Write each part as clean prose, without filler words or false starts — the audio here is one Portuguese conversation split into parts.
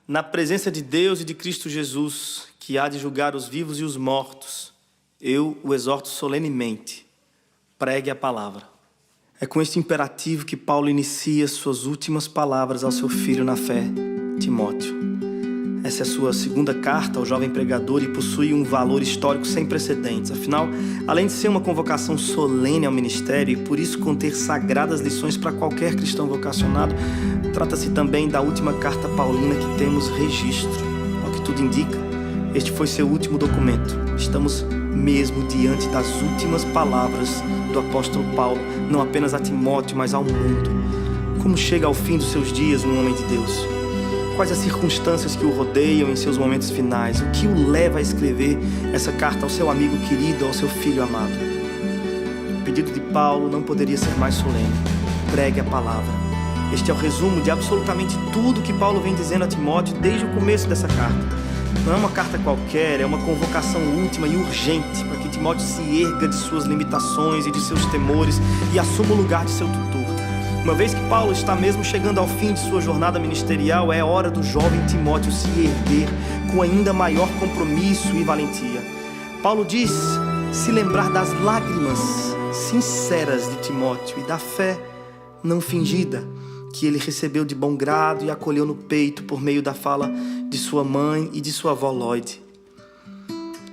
Na presença de Deus e de Cristo Jesus, que há de julgar os vivos e os mortos, eu o exorto solenemente, pregue a palavra. É com este imperativo que Paulo inicia suas últimas palavras ao seu filho na fé, Timóteo. Essa é a sua segunda carta ao jovem pregador e possui um valor histórico sem precedentes. Afinal, além de ser uma convocação solene ao ministério e por isso conter sagradas lições para qualquer cristão vocacionado, trata-se também da última carta paulina que temos registro. Ao que tudo indica, este foi seu último documento. Estamos mesmo diante das últimas palavras do apóstolo Paulo, não apenas a Timóteo, mas ao mundo. Como chega ao fim dos seus dias um homem de Deus? Quais as circunstâncias que o rodeiam em seus momentos finais? O que o leva a escrever essa carta ao seu amigo querido, ao seu filho amado? O pedido de Paulo não poderia ser mais solene. Pregue a palavra. Este é o resumo de absolutamente tudo que Paulo vem dizendo a Timóteo desde o começo dessa carta. Não é uma carta qualquer, é uma convocação última e urgente para que Timóteo se erga de suas limitações e de seus temores e assuma o lugar de seu tutor. Uma vez que Paulo está mesmo chegando ao fim de sua jornada ministerial, é hora do jovem Timóteo se erguer com ainda maior compromisso e valentia. Paulo diz se lembrar das lágrimas sinceras de Timóteo e da fé não fingida que ele recebeu de bom grado e acolheu no peito por meio da fala de sua mãe e de sua avó Lloyd.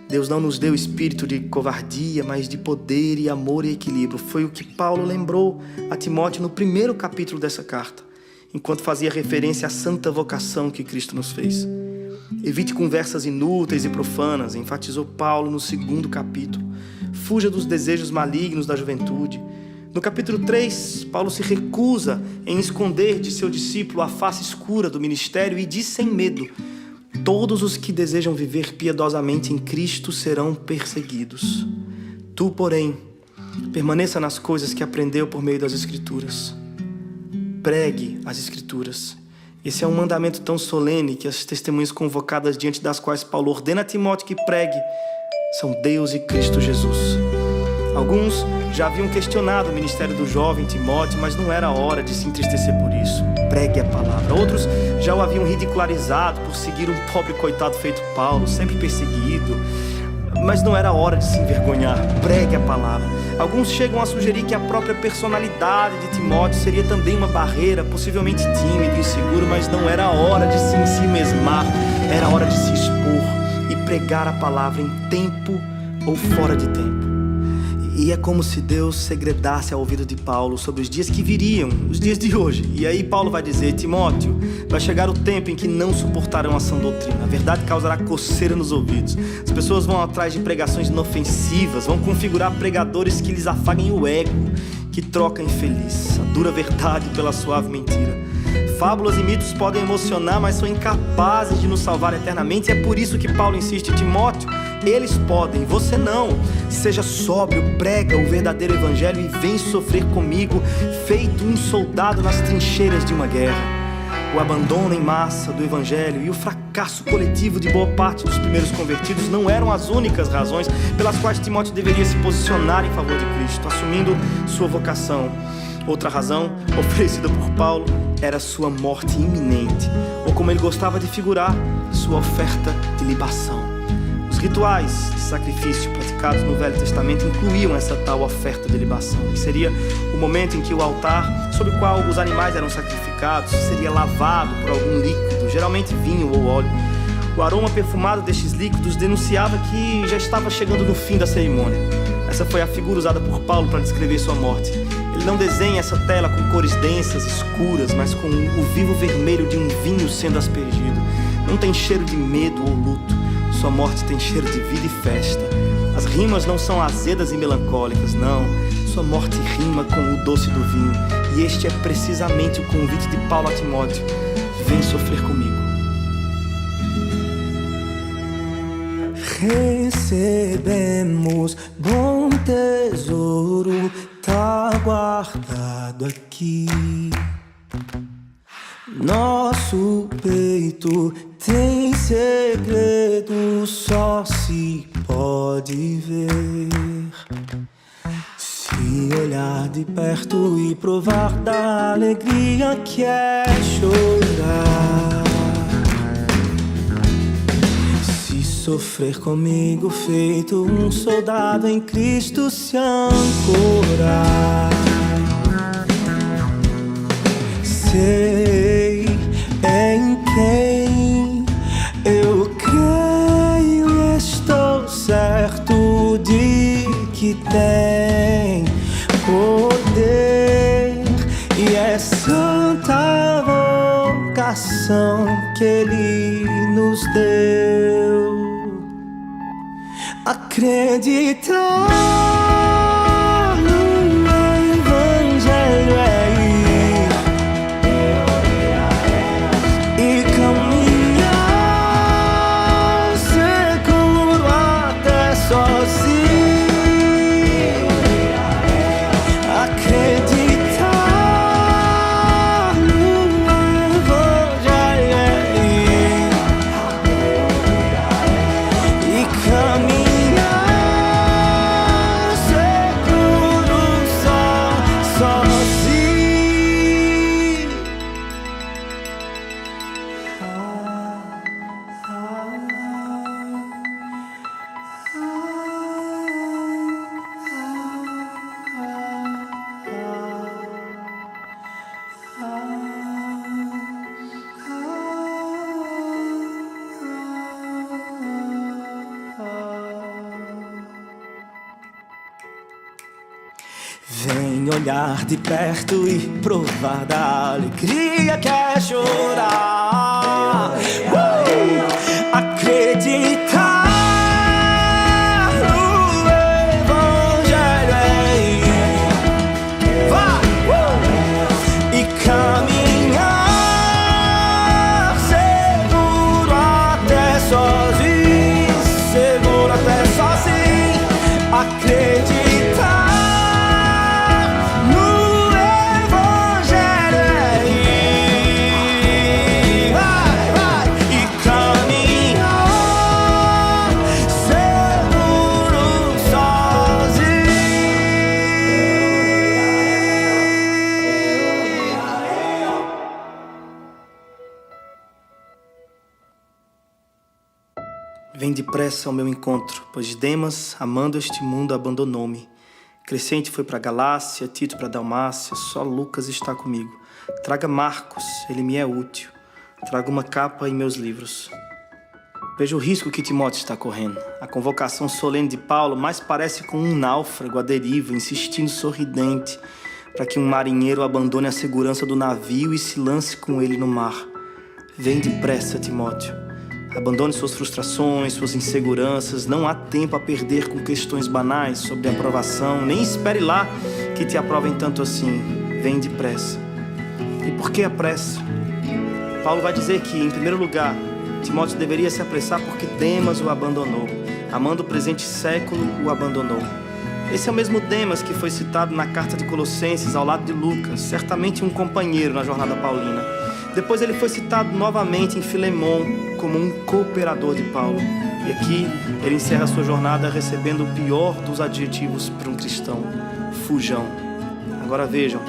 Deus não nos deu espírito de covardia, mas de poder e amor e equilíbrio. Foi o que Paulo lembrou a Timóteo no primeiro capítulo dessa carta, enquanto fazia referência à santa vocação que Cristo nos fez. Evite conversas inúteis e profanas, enfatizou Paulo no segundo capítulo. Fuja dos desejos malignos da juventude. No capítulo 3, Paulo se recusa em esconder de seu discípulo a face escura do ministério e diz sem medo: todos os que desejam viver piedosamente em Cristo serão perseguidos. Tu, porém, permaneça nas coisas que aprendeu por meio das Escrituras. Pregue as Escrituras. Esse é um mandamento tão solene que as testemunhas convocadas diante das quais Paulo ordena a Timóteo que pregue são Deus e Cristo Jesus. Alguns já haviam questionado o ministério do jovem Timóteo, mas não era hora de se entristecer por isso. Pregue a palavra. Outros já o haviam ridicularizado por seguir um pobre coitado feito Paulo, sempre perseguido. Mas não era hora de se envergonhar. Pregue a palavra. Alguns chegam a sugerir que a própria personalidade de Timóteo seria também uma barreira, possivelmente tímido, inseguro, mas não era hora de se ensimesmar. Era hora de se expor e pregar a palavra em tempo ou fora de tempo. E é como se Deus segredasse ao ouvido de Paulo sobre os dias que viriam, os dias de hoje. E aí Paulo vai dizer: Timóteo, vai chegar o tempo em que não suportarão a sã doutrina. A verdade causará coceira nos ouvidos. As pessoas vão atrás de pregações inofensivas, vão configurar pregadores que lhes afaguem o ego, que trocam infeliz a dura verdade pela suave mentira. Fábulas e mitos podem emocionar, mas são incapazes de nos salvar eternamente. E é por isso que Paulo insiste: Timóteo, eles podem, você não. Seja sóbrio, prega o verdadeiro evangelho e vem sofrer comigo, feito um soldado nas trincheiras de uma guerra. O abandono em massa do evangelho e o fracasso coletivo de boa parte dos primeiros convertidos não eram as únicas razões pelas quais Timóteo deveria se posicionar em favor de Cristo, assumindo sua vocação. Outra razão, oferecida por Paulo, era sua morte iminente, ou como ele gostava de figurar, sua oferta de libação. Os rituais de sacrifício praticados no Velho Testamento incluíam essa tal oferta de libação, que seria o momento em que o altar sobre o qual os animais eram sacrificados seria lavado por algum líquido, geralmente vinho ou óleo. O aroma perfumado destes líquidos denunciava que já estava chegando no fim da cerimônia. Essa foi a figura usada por Paulo para descrever sua morte. Ele não desenha essa tela com cores densas, escuras, mas com o vivo vermelho de um vinho sendo aspergido. Não tem cheiro de medo ou luto. Sua morte tem cheiro de vida e festa. As rimas não são azedas e melancólicas, não. Sua morte rima com o doce do vinho. E este é precisamente o convite de Paulo a Timóteo: vem sofrer comigo. Recebemos bom tesouro, tá guardado aqui. Nosso peito tem segredo, só se pode ver. Se olhar de perto e provar da alegria que é chorar. sofrer comigo, feito um soldado em Cristo se ancorar. Sei em quem eu creio, estou certo de que tem poder e é santa vocação que Ele nos deu. Acreditar no Evangelho é ir e caminhar seguro até sozinho. Acreditar no Evangelho é ir e caminhar seguro sozinho. Vem olhar de perto e provar da alegria que é chorar. Acreditar no Evangelho é ir. Vai! E caminhar seguro até sozinho. Seguro até sozinho. Acreditar no Evangelho é ir. Vai! E caminhar seguro sozinho. Vem depressa ao meu encontro, pois Demas, amando este mundo, abandonou-me. Crescente foi para Galácia, Tito para Dalmácia, só Lucas está comigo. Traga Marcos, ele me é útil. Traga uma capa e meus livros. Veja o risco que Timóteo está correndo. A convocação solene de Paulo mais parece com um náufrago à deriva, insistindo sorridente, para que um marinheiro abandone a segurança do navio e se lance com ele no mar. Vem depressa, Timóteo. Abandone suas frustrações, suas inseguranças. Não há tempo a perder com questões banais sobre aprovação. Nem espere lá que te aprovem tanto assim. Vem depressa. E por que a pressa? Paulo vai dizer que, em primeiro lugar, Timóteo deveria se apressar porque Demas o abandonou. Amando o presente século, o abandonou. Esse é o mesmo Demas que foi citado na carta de Colossenses ao lado de Lucas, certamente um companheiro na jornada paulina. Depois ele foi citado novamente em Filemon como um cooperador de Paulo. E aqui ele encerra sua jornada recebendo o pior dos adjetivos para um cristão: fujão. Agora vejam,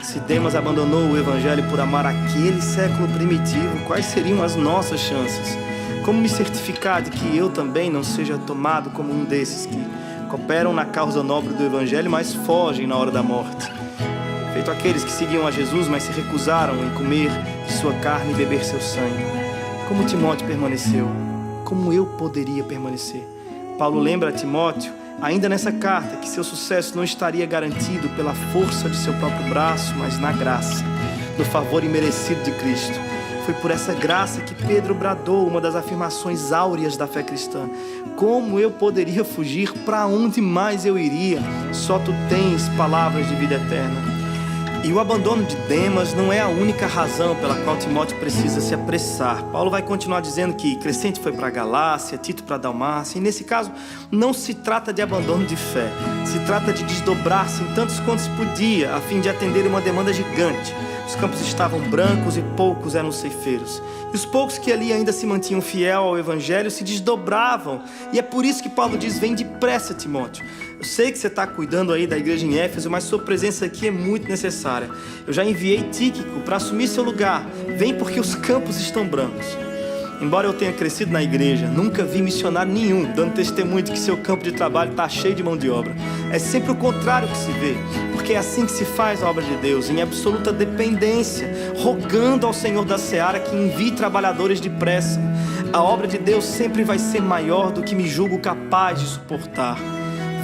se Demas abandonou o Evangelho por amar aquele século primitivo, quais seriam as nossas chances? Como me certificar de que eu também não seja tomado como um desses que cooperam na causa nobre do Evangelho, mas fogem na hora da morte? Feito aqueles que seguiam a Jesus, mas se recusaram em comer de sua carne e beber seu sangue. Como Timóteo permaneceu? Como eu poderia permanecer? Paulo lembra a Timóteo, ainda nessa carta, que seu sucesso não estaria garantido pela força de seu próprio braço, mas na graça, no favor imerecido de Cristo. Foi por essa graça que Pedro bradou uma das afirmações áureas da fé cristã: como eu poderia fugir? Para onde mais eu iria? Só tu tens palavras de vida eterna. E o abandono de Demas não é a única razão pela qual Timóteo precisa se apressar. Paulo vai continuar dizendo que Crescente foi para Galácia, Tito para Dalmácia, e nesse caso não se trata de abandono de fé, se trata de desdobrar-se em tantos quantos podia, a fim de atender uma demanda gigante. Os campos estavam brancos e poucos eram ceifeiros. E os poucos que ali ainda se mantinham fiel ao Evangelho se desdobravam. E é por isso que Paulo diz: vem depressa, Timóteo. Eu sei que você está cuidando aí da igreja em Éfeso, mas sua presença aqui é muito necessária. Eu já enviei Tíquico para assumir seu lugar. Vem porque os campos estão brancos. Embora eu tenha crescido na igreja, nunca vi missionário nenhum dando testemunho de que seu campo de trabalho está cheio de mão de obra. É sempre o contrário que se vê, porque é assim que se faz a obra de Deus, em absoluta dependência, rogando ao Senhor da Seara que envie trabalhadores depressa. A obra de Deus sempre vai ser maior do que me julgo capaz de suportar.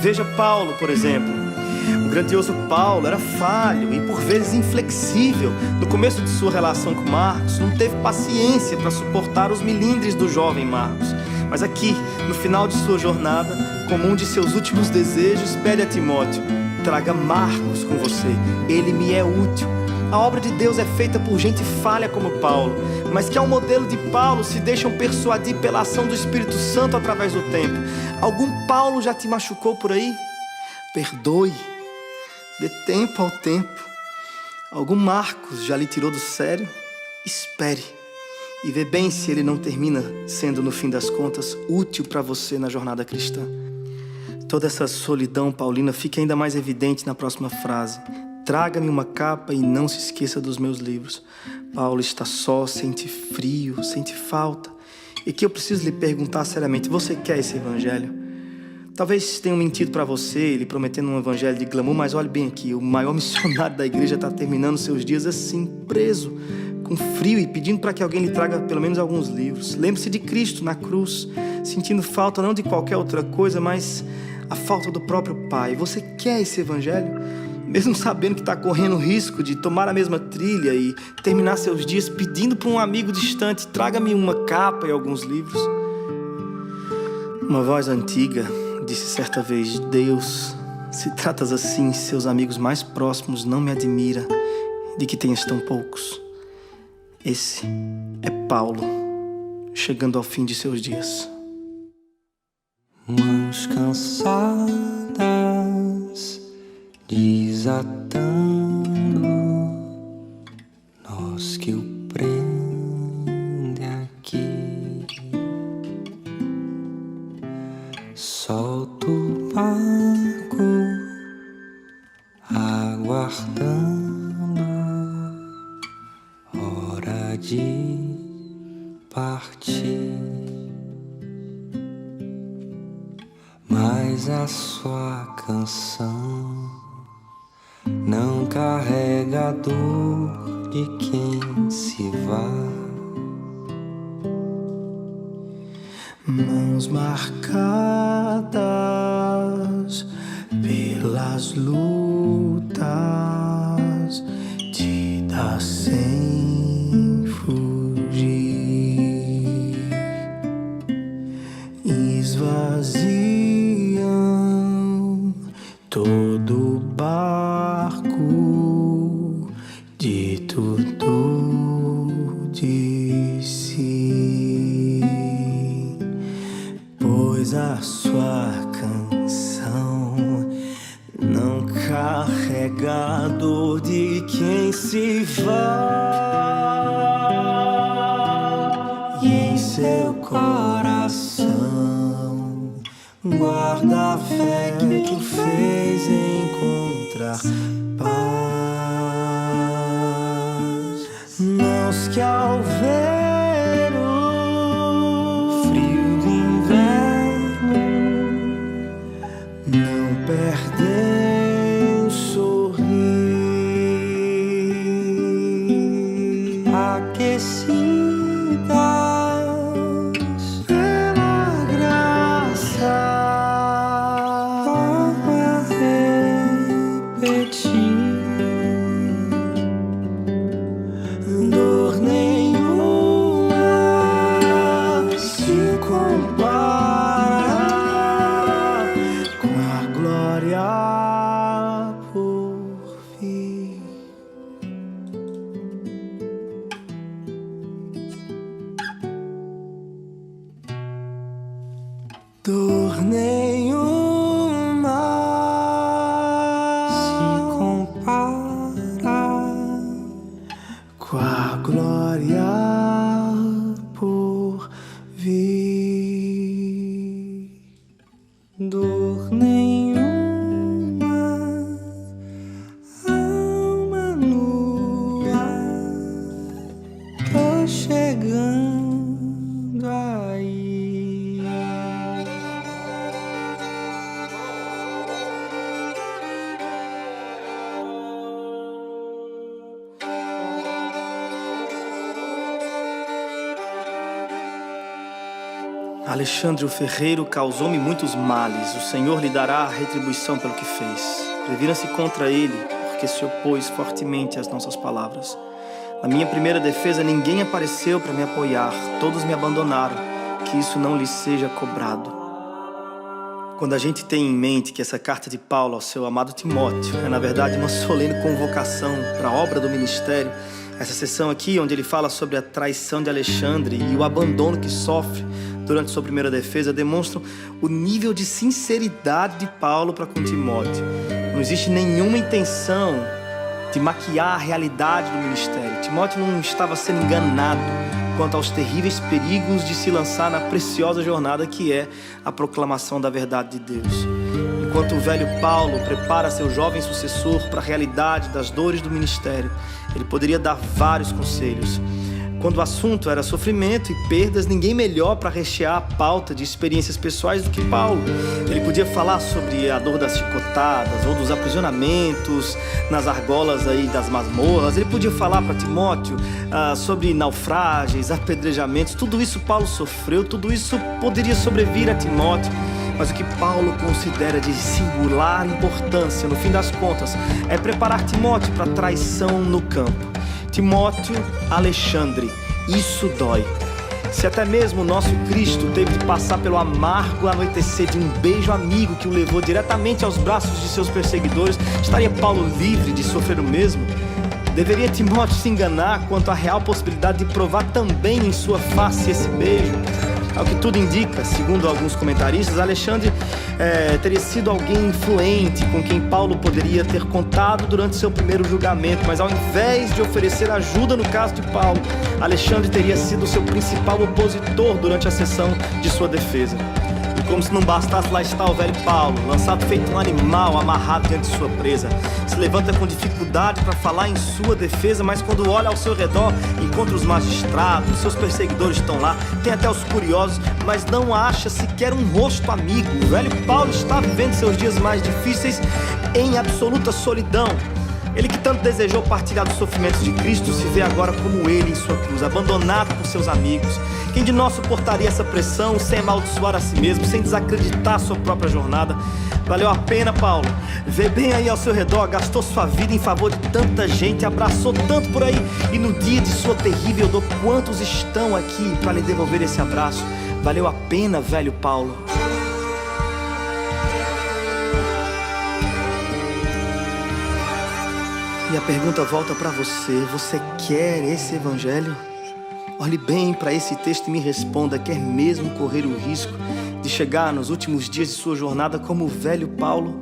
Veja Paulo, por exemplo. O grandioso Paulo era falho e por vezes inflexível. No começo de sua relação com Marcos, não teve paciência para suportar os milindres do jovem Marcos. Mas aqui, no final de sua jornada, como um de seus últimos desejos, pede a Timóteo: traga Marcos com você, ele me é útil. A obra de Deus é feita por gente falha como Paulo, mas que ao modelo de Paulo se deixam persuadir pela ação do Espírito Santo através do tempo. Algum Paulo já te machucou por aí? Perdoe. Dê tempo ao tempo. Algum Marcos já lhe tirou do sério? Espere e vê bem se ele não termina sendo, no fim das contas, útil para você na jornada cristã. Toda essa solidão paulina fica ainda mais evidente na próxima frase: traga-me uma capa e não se esqueça dos meus livros. Paulo está só, sente frio, sente falta. E que eu preciso lhe perguntar seriamente: você quer esse evangelho? Talvez tenham mentido para você, lhe prometendo um evangelho de glamour, mas olhe bem aqui, o maior missionário da igreja está terminando seus dias assim, preso, com frio e pedindo para que alguém lhe traga pelo menos alguns livros. Lembre-se de Cristo na cruz, sentindo falta não de qualquer outra coisa, mas a falta do próprio Pai. Você quer esse evangelho? Mesmo sabendo que está correndo o risco de tomar a mesma trilha e terminar seus dias pedindo para um amigo distante: traga-me uma capa e alguns livros. Uma voz antiga disse certa vez: Deus, se tratas assim, seus amigos mais próximos não me admira de que tenhas tão poucos. Esse é Paulo, chegando ao fim de seus dias. Mãos cansadas, desatando nós que o prende aqui. Solta o barco, aguardando hora de partir. Mas a sua canção não carrega a dor de quem se vai. Mãos marcadas pelas lutas, te dá sem fugir, esvaziam todo o barco de tudo de si, pois a sua canção não carrega a dor de quem se vai, e em seu coração guarda a fé que o fez encontrar paz. Mãos que ao ver o frio do inverno não perdem o sorrir, aquecidas pela graça, torna a repetir. Dor nenhuma se compara com a glória por vir. Dor nenhuma se compara com a glória por vir. Dor nenhuma, alma nua, tô chegando Alexandre o ferreiro causou-me muitos males. O Senhor lhe dará a retribuição pelo que fez. Previra-se contra ele, porque se opôs fortemente às nossas palavras. Na minha primeira defesa, ninguém apareceu para me apoiar. Todos me abandonaram. Que isso não lhes seja cobrado. Quando a gente tem em mente que essa carta de Paulo ao seu amado Timóteo é, na verdade, uma solene convocação para a obra do ministério, essa sessão aqui, onde ele fala sobre a traição de Alexandre e o abandono que sofre durante sua primeira defesa, demonstram o nível de sinceridade de Paulo para com Timóteo. Não existe nenhuma intenção de maquiar a realidade do ministério. Timóteo não estava sendo enganado quanto aos terríveis perigos de se lançar na preciosa jornada que é a proclamação da verdade de Deus. Enquanto o velho Paulo prepara seu jovem sucessor para a realidade das dores do ministério, ele poderia dar vários conselhos. Quando o assunto era sofrimento e perdas, ninguém melhor para rechear a pauta de experiências pessoais do que Paulo. Ele podia falar sobre a dor das chicotadas ou dos aprisionamentos nas argolas aí das masmorras. Ele podia falar para Timóteo sobre naufrágios, apedrejamentos. Tudo isso Paulo sofreu, tudo isso poderia sobrevir a Timóteo. Mas o que Paulo considera de singular importância, no fim das contas, é preparar Timóteo para a traição no campo. Timóteo, Alexandre, isso dói. Se até mesmo o nosso Cristo teve de passar pelo amargo anoitecer de um beijo amigo que o levou diretamente aos braços de seus perseguidores, estaria Paulo livre de sofrer o mesmo? Deveria Timóteo se enganar quanto à real possibilidade de provar também em sua face esse beijo? Ao que tudo indica, segundo alguns comentaristas, Alexandre teria sido alguém influente com quem Paulo poderia ter contado durante seu primeiro julgamento, mas ao invés de oferecer ajuda no caso de Paulo, Alexandre teria sido seu principal opositor durante a sessão de sua defesa. E como se não bastasse, lá está o velho Paulo, lançado feito um animal, amarrado diante de sua presa. Se levanta com dificuldade para falar em sua defesa, mas quando olha ao seu redor, encontra os magistrados, seus perseguidores estão lá, tem até os curiosos, mas não acha sequer um rosto amigo. O velho Paulo está vivendo seus dias mais difíceis em absoluta solidão. Ele que tanto desejou partilhar dos sofrimentos de Cristo se vê agora como ele em sua cruz, abandonado por seus amigos. Quem de nós suportaria essa pressão sem amaldiçoar a si mesmo, sem desacreditar a sua própria jornada? Valeu a pena, Paulo. Vê bem aí ao seu redor, gastou sua vida em favor de tanta gente, abraçou tanto por aí, e no dia de sua terrível dor, quantos estão aqui para lhe devolver esse abraço? Valeu a pena, velho Paulo. E a pergunta volta para você. Você quer esse evangelho? Olhe bem para esse texto e me responda. Quer mesmo correr o risco de chegar nos últimos dias de sua jornada como o velho Paulo?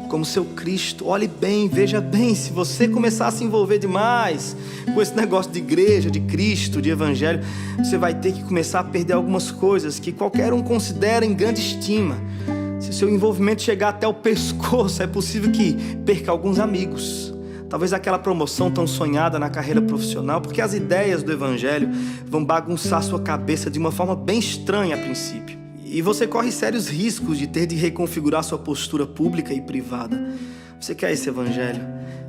Como seu Cristo? Olhe bem, veja bem. Se você começar a se envolver demais com esse negócio de igreja, de Cristo, de evangelho, você vai ter que começar a perder algumas coisas que qualquer um considera em grande estima. Se seu envolvimento chegar até o pescoço, é possível que perca alguns amigos. Talvez aquela promoção tão sonhada na carreira profissional, porque as ideias do evangelho vão bagunçar sua cabeça de uma forma bem estranha a princípio. E você corre sérios riscos de ter de reconfigurar sua postura pública e privada. Você quer esse evangelho?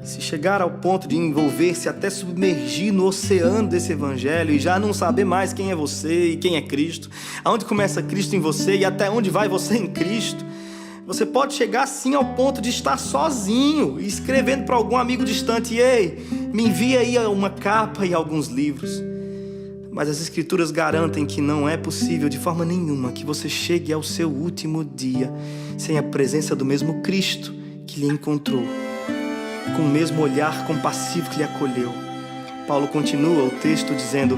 Se chegar ao ponto de envolver-se até submergir no oceano desse evangelho e já não saber mais quem é você e quem é Cristo, aonde começa Cristo em você e até onde vai você em Cristo, você pode chegar sim ao ponto de estar sozinho e escrevendo para algum amigo distante: ei, me envia aí uma capa e alguns livros. Mas as escrituras garantem que não é possível de forma nenhuma que você chegue ao seu último dia sem a presença do mesmo Cristo que lhe encontrou, com o mesmo olhar compassivo que lhe acolheu. Paulo continua o texto dizendo: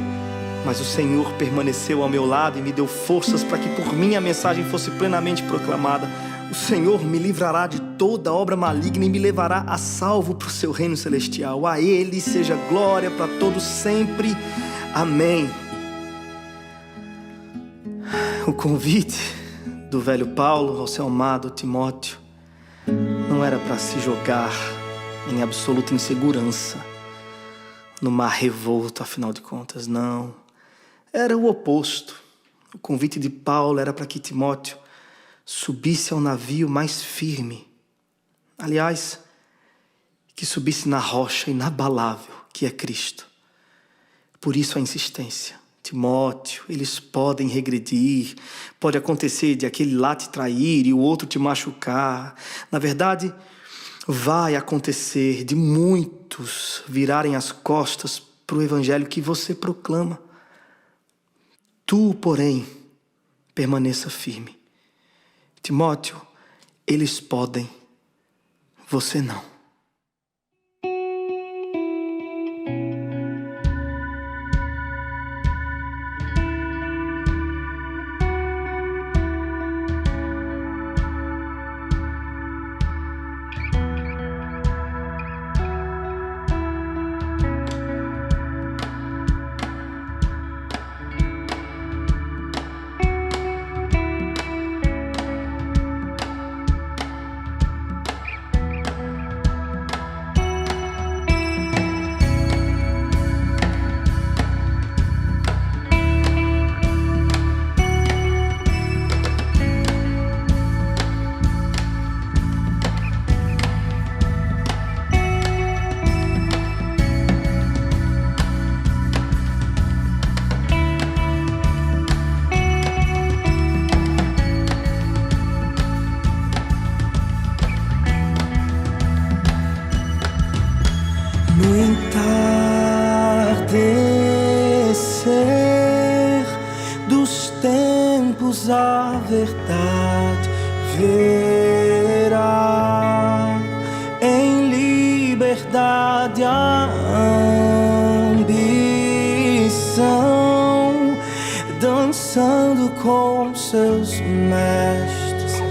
mas o Senhor permaneceu ao meu lado e me deu forças para que por mim a mensagem fosse plenamente proclamada. O Senhor me livrará de toda obra maligna e me levará a salvo para o seu reino celestial. A Ele seja glória para todos sempre. Amém. O convite do velho Paulo ao seu amado Timóteo não era para se jogar em absoluta insegurança no mar revolto, afinal de contas, não. Era o oposto. O convite de Paulo era para que Timóteo subisse ao navio mais firme. Aliás, que subisse na rocha inabalável que é Cristo. Por isso a insistência. Timóteo, eles podem regredir. Pode acontecer de aquele lá te trair e o outro te machucar. Na verdade, vai acontecer de muitos virarem as costas para o evangelho que você proclama. Tu, porém, permaneça firme. Timóteo, eles podem, você não. No entardecer dos tempos a verdade verá, em liberdade a ambição, dançando com seus mestres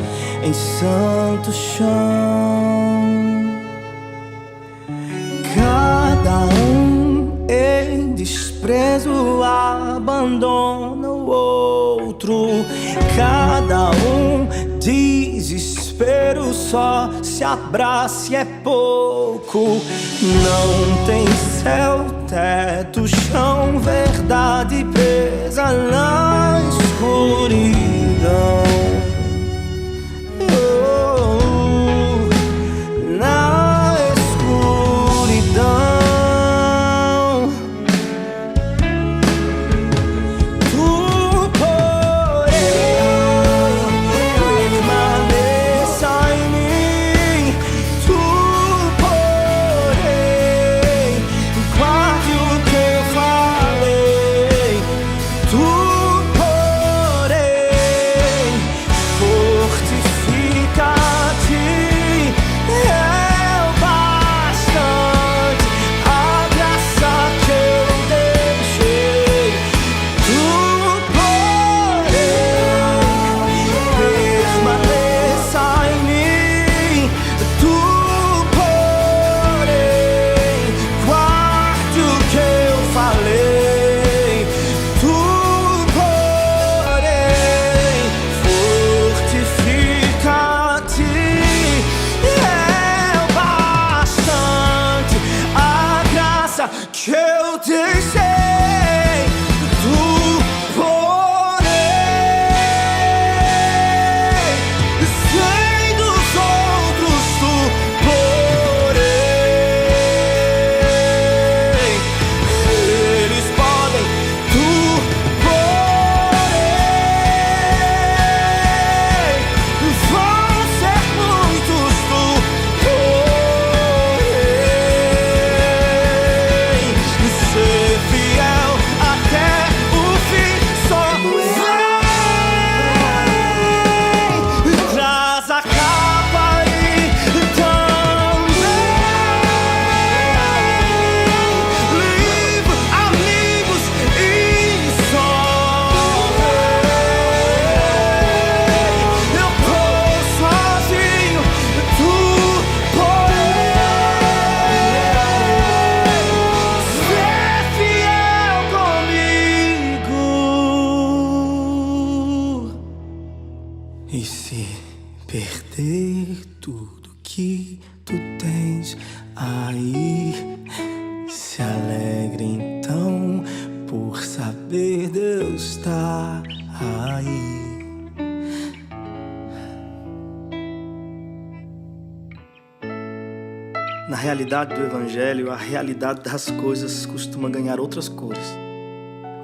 em santo chão. Cada um em desprezo abandona o outro. Cada um desespero só se abraça e é pouco. Não tem céu, teto, chão, verdade presa na escuridão. Que eu deixei, tu porém, sem dos outros tu porém, eles podem, tu porém, vão ser muitos tu porém. Ser fiel até o fim, só vem, traz a capa e também livro, amigos e só eu tô sozinho, tu e se perder tudo que tu tens aí, se alegre então por saber Deus está aí. Na realidade do evangelho, a realidade das coisas costuma ganhar outras cores.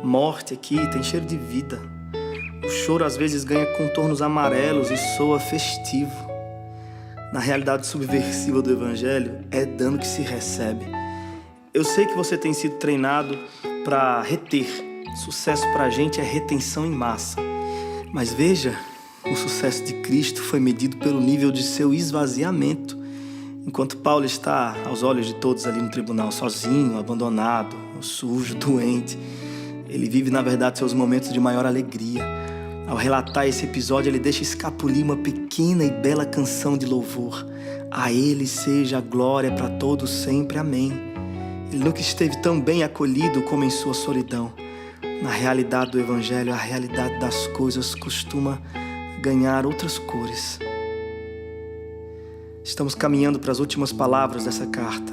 morte aqui tem cheiro de vida. O choro às vezes ganha contornos amarelos e soa festivo. Na realidade subversiva do Evangelho, é dano que se recebe. Eu sei que você tem sido treinado para reter. Sucesso pra gente é retenção em massa. Mas veja, o sucesso de Cristo foi medido pelo nível de seu esvaziamento. Enquanto Paulo está, aos olhos de todos ali no tribunal, sozinho, abandonado, sujo, doente, ele vive, na verdade, seus momentos de maior alegria. Ao relatar esse episódio, ele deixa escapulir uma pequena e bela canção de louvor. A ele seja a glória para todos sempre. Amém. Ele nunca esteve tão bem acolhido como em sua solidão. Na realidade do Evangelho, a realidade das coisas costuma ganhar outras cores. Estamos caminhando para as últimas palavras dessa carta.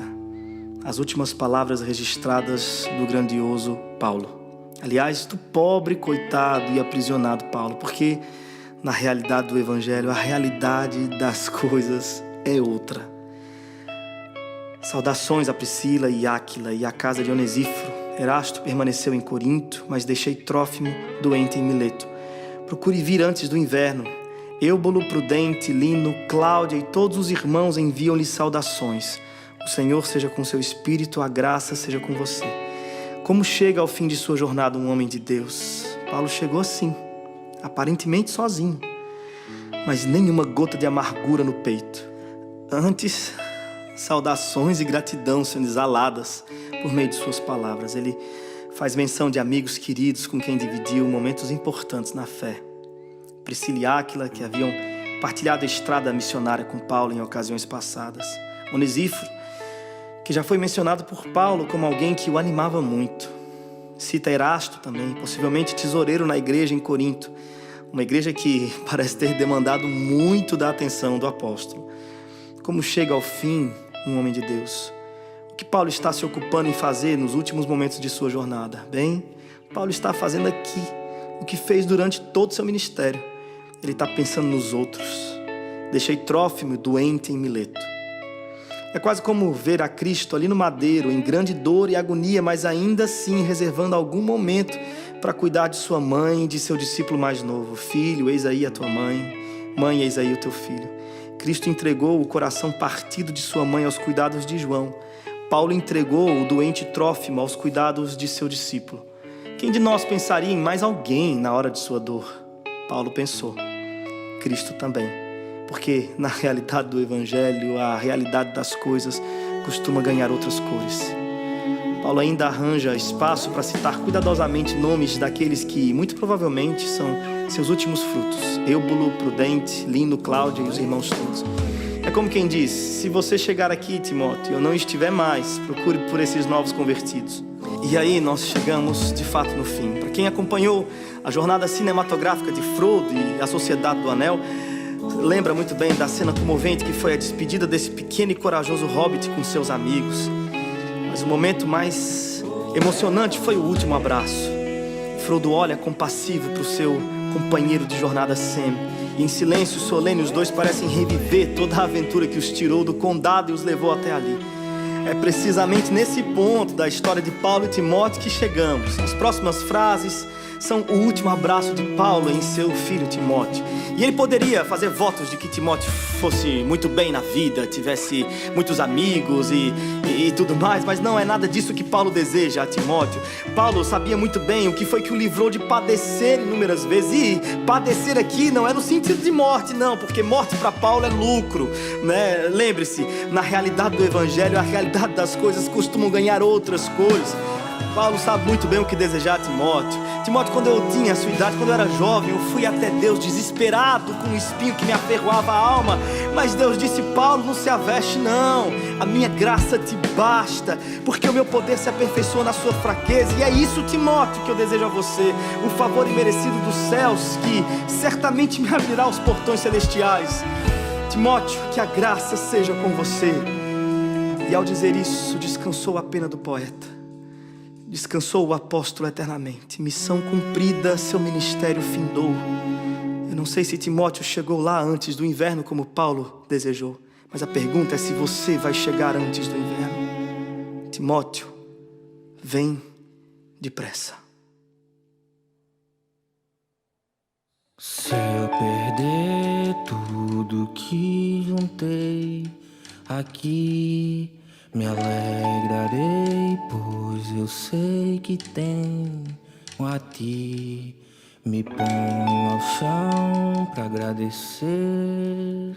As últimas palavras registradas do grandioso Paulo. Aliás, do pobre, coitado e aprisionado Paulo, porque na realidade do Evangelho, a realidade das coisas é outra. Saudações a Priscila e Áquila e à casa de Onesíforo. Erasto permaneceu em Corinto, mas deixei Trófimo doente em Mileto. Procure vir antes do inverno. Eubolo, Prudente, Lino, Cláudia e todos os irmãos enviam-lhe saudações. O Senhor seja com seu espírito, a graça seja com você. Como chega ao fim de sua jornada um homem de Deus? Paulo chegou assim, aparentemente sozinho, mas nenhuma gota de amargura no peito. Antes, saudações e gratidão sendo exaladas por meio de suas palavras. Ele faz menção de amigos queridos com quem dividiu momentos importantes na fé. Priscila e Áquila, que haviam partilhado a estrada missionária com Paulo em ocasiões passadas. Onesíforo, que já foi mencionado por Paulo como alguém que o animava muito. Cita Erasto também, possivelmente tesoureiro na igreja em Corinto, uma igreja que parece ter demandado muito da atenção do apóstolo. Como chega ao fim um homem de Deus? O que Paulo está se ocupando em fazer nos últimos momentos de sua jornada? Bem, Paulo está fazendo aqui o que fez durante todo o seu ministério. Ele está pensando nos outros. Deixei Trófimo doente em Mileto. É quase como ver a Cristo ali no madeiro, em grande dor e agonia, mas ainda assim reservando algum momento para cuidar de sua mãe e de seu discípulo mais novo. Filho, eis aí a tua mãe. Mãe, eis aí o teu filho. Cristo entregou o coração partido de sua mãe aos cuidados de João. Paulo entregou o doente Trófimo aos cuidados de seu discípulo. Quem de nós pensaria em mais alguém na hora de sua dor? Paulo pensou. Cristo também. Porque na realidade do Evangelho, a realidade das coisas costuma ganhar outras cores. Paulo ainda arranja espaço para citar cuidadosamente nomes daqueles que, muito provavelmente, são seus últimos frutos. Eubolo, Prudente, Lino, Cláudia e os irmãos todos. É como quem diz, se você chegar aqui, Timóteo, e eu não estiver mais, procure por esses novos convertidos. E aí nós chegamos, de fato, no fim. Para quem acompanhou a jornada cinematográfica de Frodo e a Sociedade do Anel, lembra muito bem da cena comovente que foi a despedida desse pequeno e corajoso hobbit com seus amigos. Mas o momento mais emocionante foi o último abraço. Frodo olha compassivo para o seu companheiro de jornada Sam. E em silêncio solene os dois parecem reviver toda a aventura que os tirou do condado e os levou até ali. É precisamente nesse ponto da história de Paulo e Timóteo que chegamos. As próximas frases são o último abraço de Paulo em seu filho Timóteo. E ele poderia fazer votos de que Timóteo fosse muito bem na vida, tivesse muitos amigos e tudo mais, mas não é nada disso que Paulo deseja a Timóteo. Paulo sabia muito bem o que foi que o livrou de padecer inúmeras vezes. E padecer aqui não é no sentido de morte, não, porque morte para Paulo é lucro, né? Lembre-se, na realidade do Evangelho, a realidade das coisas costumam ganhar outras cores. Paulo sabe muito bem o que desejar a Timóteo. Timóteo, quando eu tinha a sua idade, quando eu era jovem, eu fui até Deus desesperado com um espinho que me aferroava a alma. Mas Deus disse, Paulo, não se aveste não, a minha graça te basta, porque o meu poder se aperfeiçoa na sua fraqueza. E é isso, Timóteo, que eu desejo a você, o favor imerecido dos céus, que certamente me abrirá os portões celestiais. Timóteo, que a graça seja com você. E ao dizer isso, descansou a pena do poeta. Descansou o apóstolo eternamente. Missão cumprida, seu ministério findou. Eu não sei se Timóteo chegou lá antes do inverno como Paulo desejou, mas a pergunta é se você vai chegar antes do inverno. Timóteo, vem depressa. Se eu perder tudo que juntei aqui, me alegrarei, pois eu sei que tenho a ti. Me ponho ao chão pra agradecer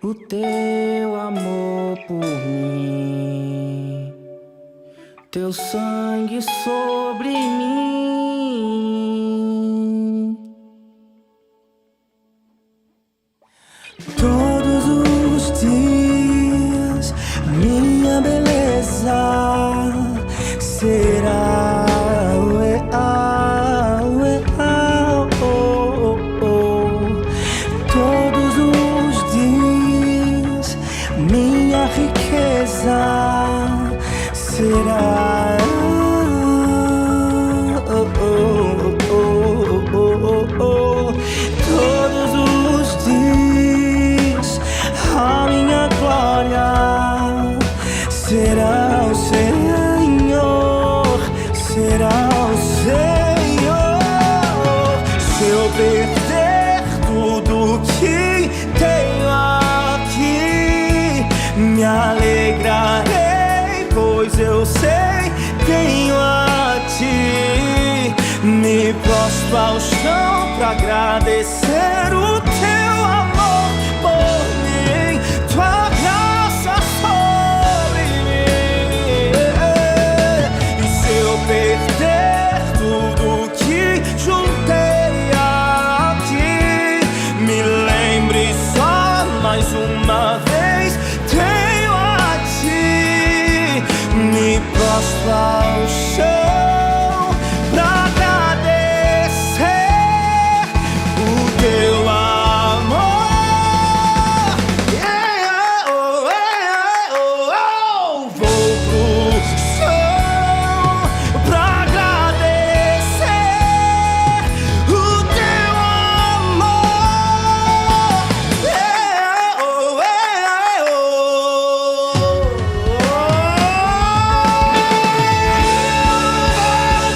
o teu amor por mim, teu sangue sobre mim. Todos os dias minha beleza será todos os dias minha riqueza será todos os dias a minha glória será o Senhor, será o Senhor. Se eu perder tudo que tenho aqui, me alegrarei, pois eu sei, tenho a ti. Me prostro ao chão pra agradecer o teu amor por mim, tua graça sobre mim. E se eu perder tudo que juntei aqui, me lembre só mais uma vez, tenho a ti. Me prostro ao chão pra agradecer o teu amor. Vou pro chão pra agradecer o teu amor.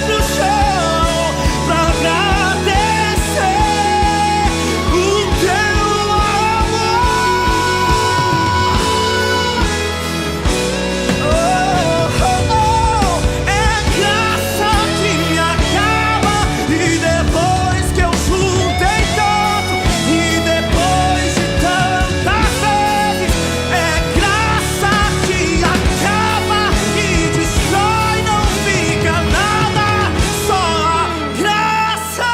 Pro chão pra agradecer o teu amor. É graça que me acaba, e depois que eu juntei tanto, e depois de tantas vezes, é graça que acaba e destrói, não fica nada, só a graça.